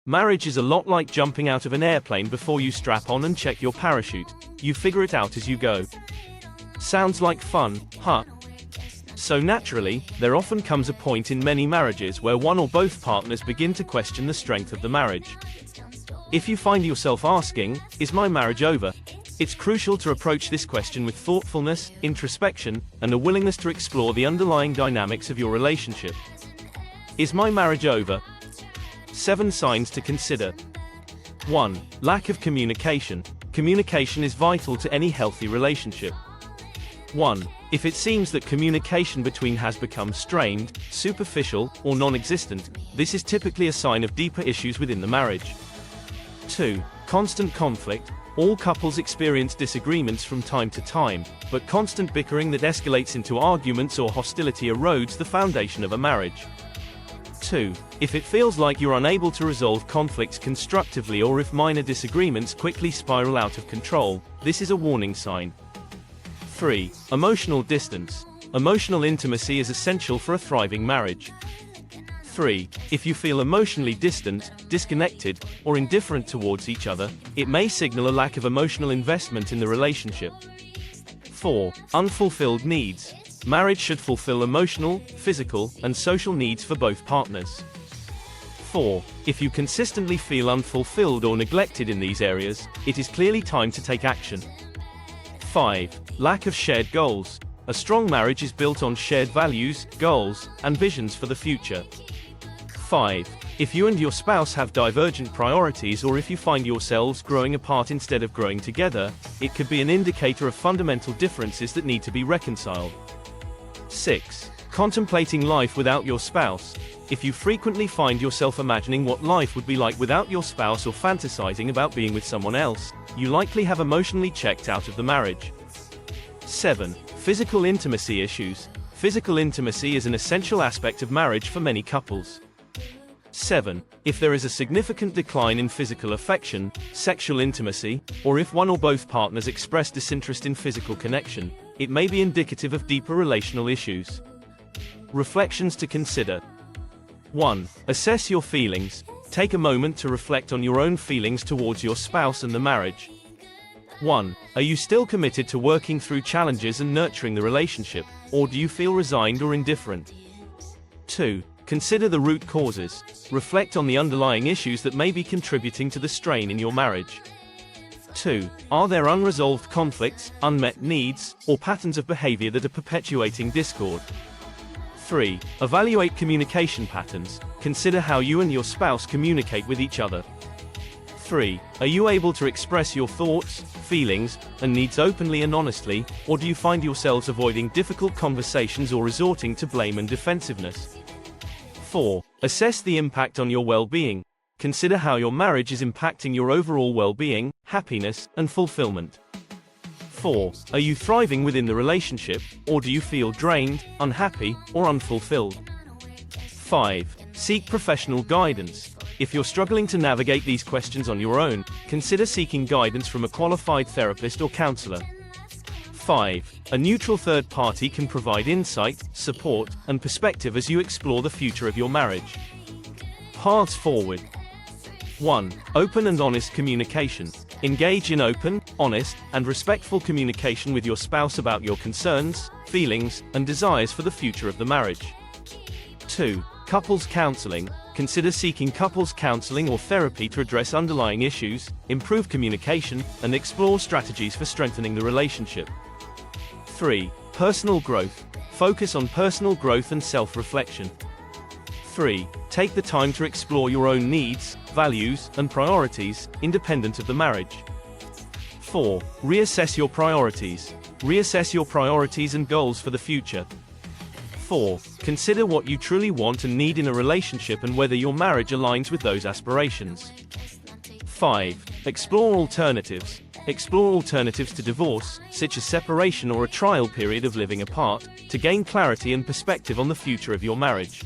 Marriage is a lot like jumping out of an airplane before you strap on and check your parachute. You figure it out as you go. Sounds like fun, huh? So naturally, there often comes a point in many marriages where one or both partners begin to question the strength of the marriage. If you find yourself asking, "Is my marriage over?" it's crucial to approach this question with thoughtfulness, introspection, and a willingness to explore the underlying dynamics of your relationship. Is my marriage over? 7 signs to consider. 1. Lack of communication. Communication is vital to any healthy relationship. 1. If it seems that communication between has become strained, superficial, or non-existent, this is typically a sign of deeper issues within the marriage. 2. Constant conflict. All couples experience disagreements from time to time, but constant bickering that escalates into arguments or hostility erodes the foundation of a marriage. 2. If it feels like you're unable to resolve conflicts constructively or if minor disagreements quickly spiral out of control, this is a warning sign. 3. Emotional distance. Emotional intimacy is essential for a thriving marriage. 3. If you feel emotionally distant, disconnected, or indifferent towards each other, it may signal a lack of emotional investment in the relationship. 4. Unfulfilled needs. Marriage should fulfill emotional, physical, and social needs for both partners. 4. If you consistently feel unfulfilled or neglected in these areas, it is clearly time to take action. 5. Lack of shared goals. A strong marriage is built on shared values, goals, and visions for the future. 5. If you and your spouse have divergent priorities or if you find yourselves growing apart instead of growing together, it could be an indicator of fundamental differences that need to be reconciled. 6. Contemplating life without your spouse. If you frequently find yourself imagining what life would be like without your spouse or fantasizing about being with someone else, you likely have emotionally checked out of the marriage. 7. Physical intimacy issues. Physical intimacy is an essential aspect of marriage for many couples. 7. If there is a significant decline in physical affection, sexual intimacy, or if one or both partners express disinterest in physical connection, it may be indicative of deeper relational issues. Reflections to consider. 1. Assess your feelings. Take a moment to reflect on your own feelings towards your spouse and the marriage. 1. Are you still committed to working through challenges and nurturing the relationship, or do you feel resigned or indifferent? 2. Consider the root causes. Reflect on the underlying issues that may be contributing to the strain in your marriage. 2. Are there unresolved conflicts, unmet needs, or patterns of behavior that are perpetuating discord? 3. Evaluate communication patterns. Consider how you and your spouse communicate with each other. 3. Are you able to express your thoughts, feelings, and needs openly and honestly, or do you find yourselves avoiding difficult conversations or resorting to blame and defensiveness? 4. Assess the impact on your well-being. Consider how your marriage is impacting your overall well-being, happiness, and fulfillment. 4. Are you thriving within the relationship, or do you feel drained, unhappy, or unfulfilled? 5. Seek professional guidance. If you're struggling to navigate these questions on your own, consider seeking guidance from a qualified therapist or counselor. 5. A neutral third party can provide insight, support, and perspective as you explore the future of your marriage. Paths forward. 1. Open and honest communication. Engage in open, honest, and respectful communication with your spouse about your concerns, feelings, and desires for the future of the marriage. 2. Couples counseling. Consider seeking couples counseling or therapy to address underlying issues, improve communication, and explore strategies for strengthening the relationship. 3. Personal growth. Focus on personal growth and self-reflection. 3. Take the time to explore your own needs, values, and priorities, independent of the marriage. 4. Reassess your priorities. Reassess your priorities and goals for the future. 4. Consider what you truly want and need in a relationship and whether your marriage aligns with those aspirations. 5. Explore alternatives. Explore alternatives to divorce, such as separation or a trial period of living apart, to gain clarity and perspective on the future of your marriage.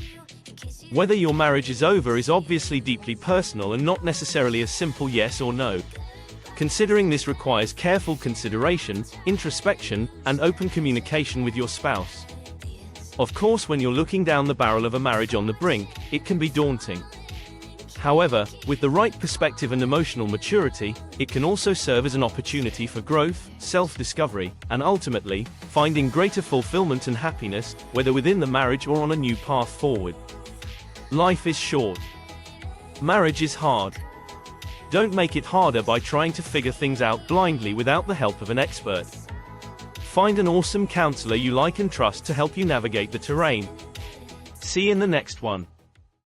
Whether your marriage is over is obviously deeply personal and not necessarily a simple yes or no. Considering this requires careful consideration, introspection, and open communication with your spouse. Of course, when you're looking down the barrel of a marriage on the brink, it can be daunting. However, with the right perspective and emotional maturity, it can also serve as an opportunity for growth, self-discovery, and ultimately, finding greater fulfillment and happiness, whether within the marriage or on a new path forward. Life is short. Marriage is hard. Don't make it harder by trying to figure things out blindly without the help of an expert. Find an awesome counselor you like and trust to help you navigate the terrain. See you in the next one.